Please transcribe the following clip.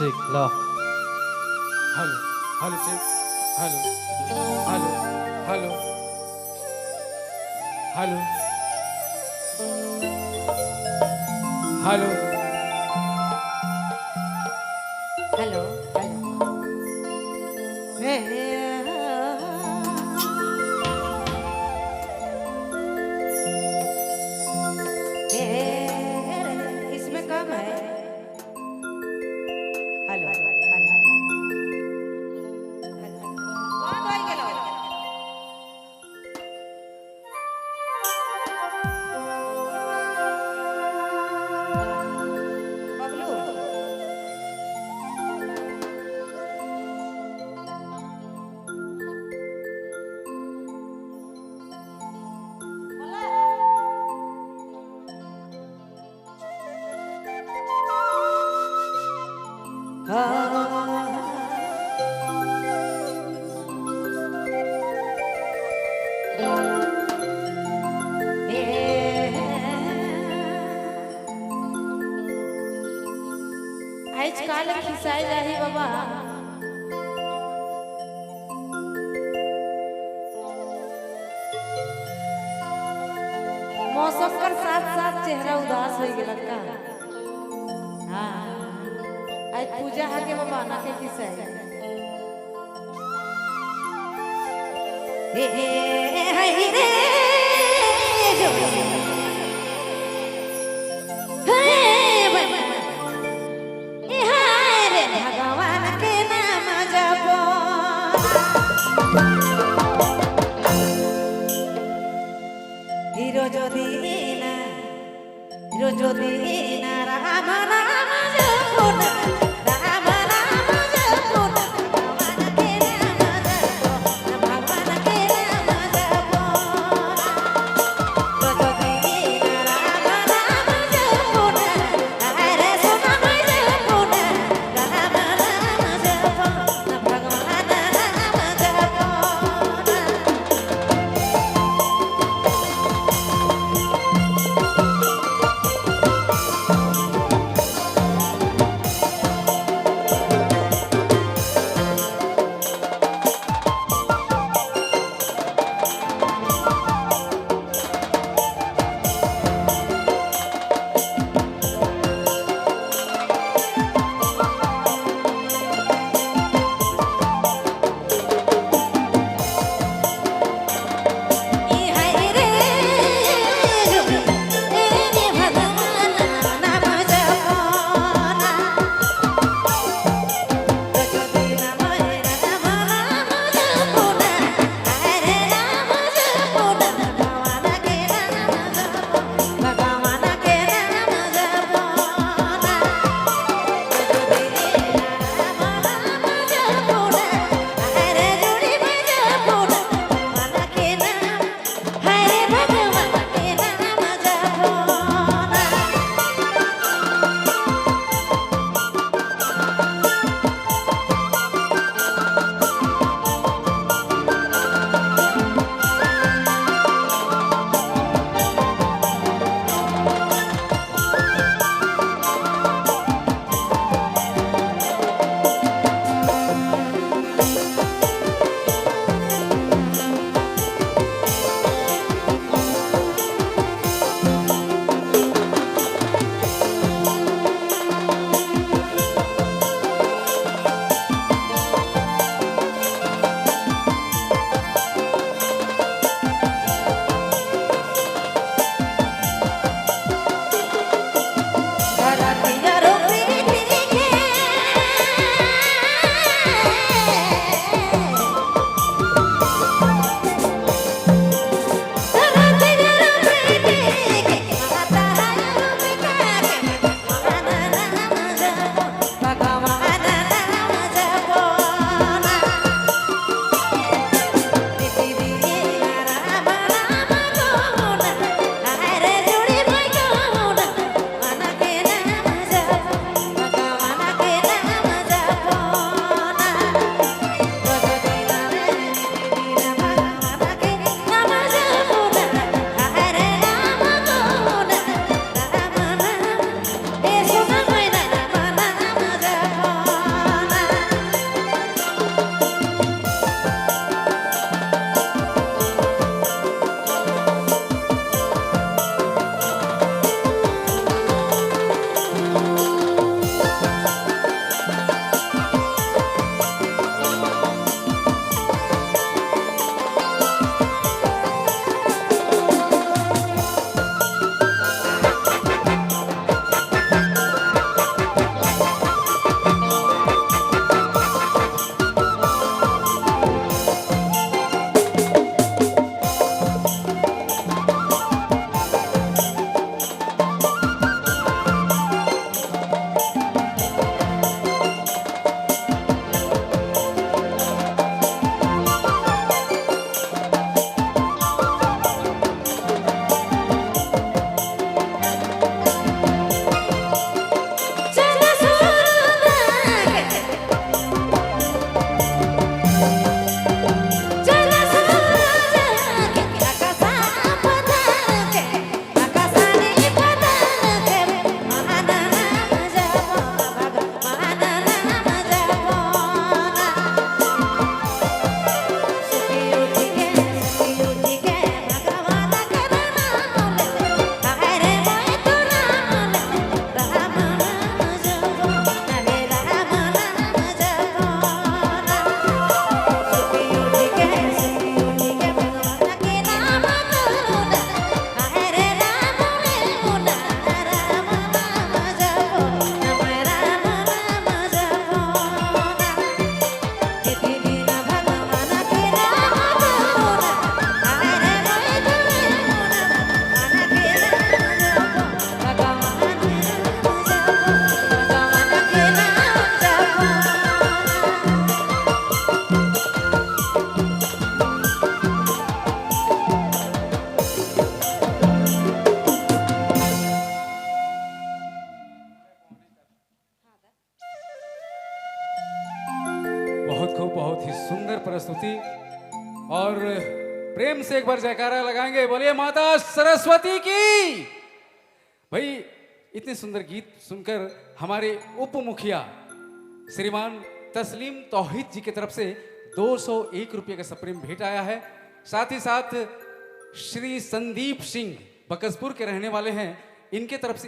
Music लो। Hello hello check hello hello hello hello hello hello इसमें कम है। हेलो बबलू आज काल खिसाई जाही बाबा। मौसम कर साथ साथ चेहरा उदास हो गया का। हाँ आज पूजा हके बाबा ना के खिसाई। हाय रे जो भगवान के नाम जपो। हिरो जो दीना राम नाम जपो ना, राम नाम जपो ना, भगवान के नाम जपो, भगवान के नाम जपो। हिरो जो दीना राम नाम जपो ना, अरे सोना मैं जपो ना, राम नाम जपो ना, भगवान नाम जपो ना। से एक बार जयकारा लगाएंगे, बोलिए माता सरस्वती की। भाई इतने सुंदर गीत सुनकर हमारे उप मुखिया श्रीमान तस्लीम तौहीद जी की तरफ से 201 रुपये का सप्रीम भेंट आया है। साथ ही साथ श्री संदीप सिंह बकसपुर के रहने वाले हैं, इनके तरफ से